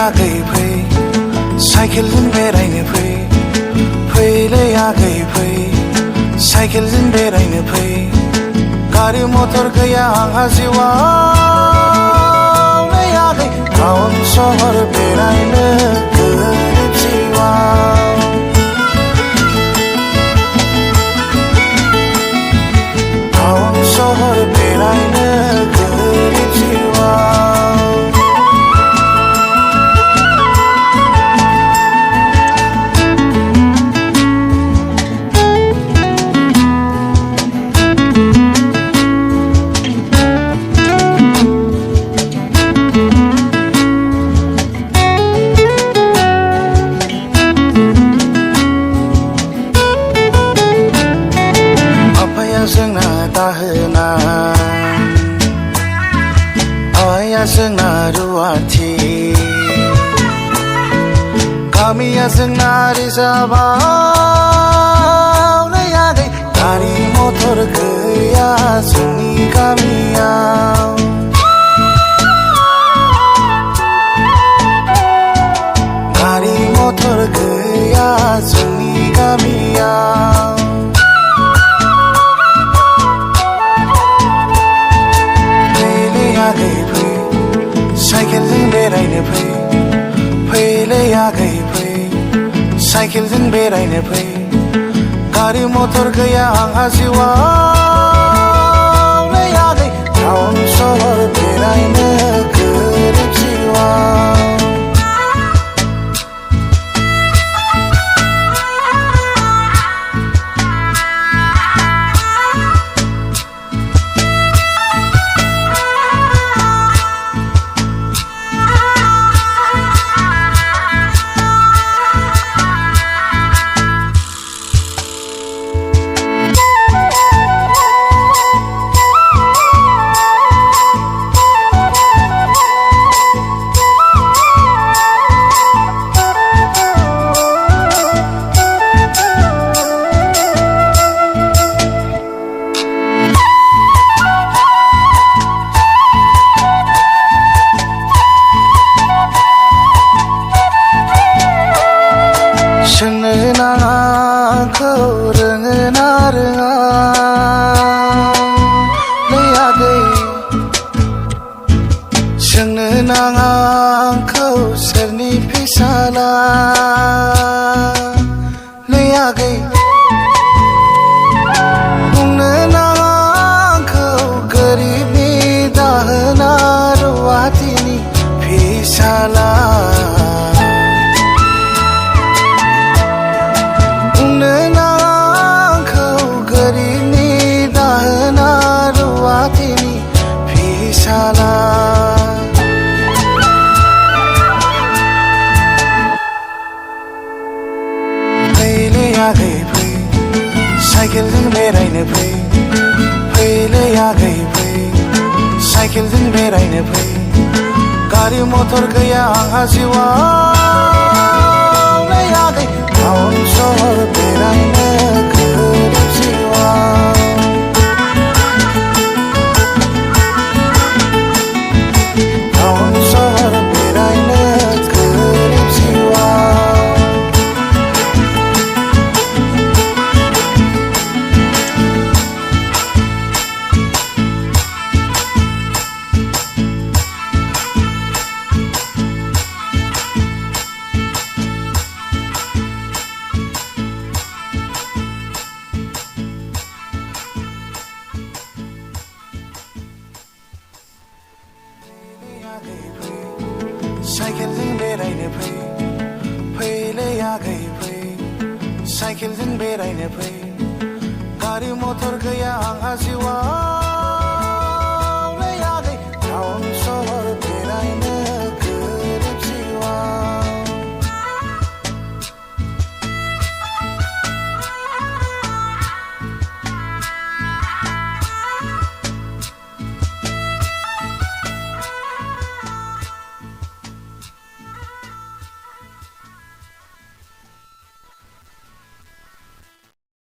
आगै फै साइकेलजों बेरायनो फै फैलै आगै फै साइकेलजों बेरायनो फै गारि मटर गैया आंहा जिउआव नै आगै टाउन सहर बेरायनो गोरिब जिउआव टाउन सहर बेरायनो गोरिब जिउआव जोंना दाहोना आइया जोंना रुवाथि गामिया जोंना रिजार्भआव नै आगै गारि मटर गैया जोंनि गामियाव गारि मटर गैया जोंनि गामियाव आगै फै साइकेलजों बेरायनो फै फैलै आगै फै साइकेलजों बेरायनो फै गारि मटर गैया आंहा जिउआव नै आगै टाउन सहर बेरायनो गोरिब जिउआव सोंनो नाङाखौ रोङो ना रोङा नै आगै सोंनो नाङाखौ सोरनि फिसाला नै आगै बुंनो नाङाखौ गोरिबनि दाहोना रुवाथिनि फिसाला फैलै आगै फै साइकेलजों बेरायनो फै फैलै आगै फै साइकेलजों बेरायनो फै गारि मटर गैया आंहा जिउआव नै आगै टाउन सहर बेरायनो गोरिब जिउआव टाउन सहर बेरायनो गोरिब जिउआव साइकेलजों बेरायनो फै फैलै आगै फै साइकेलजों बेरायनो फै गारि मटर गैया आंहा जिउआव नै आगै टाउन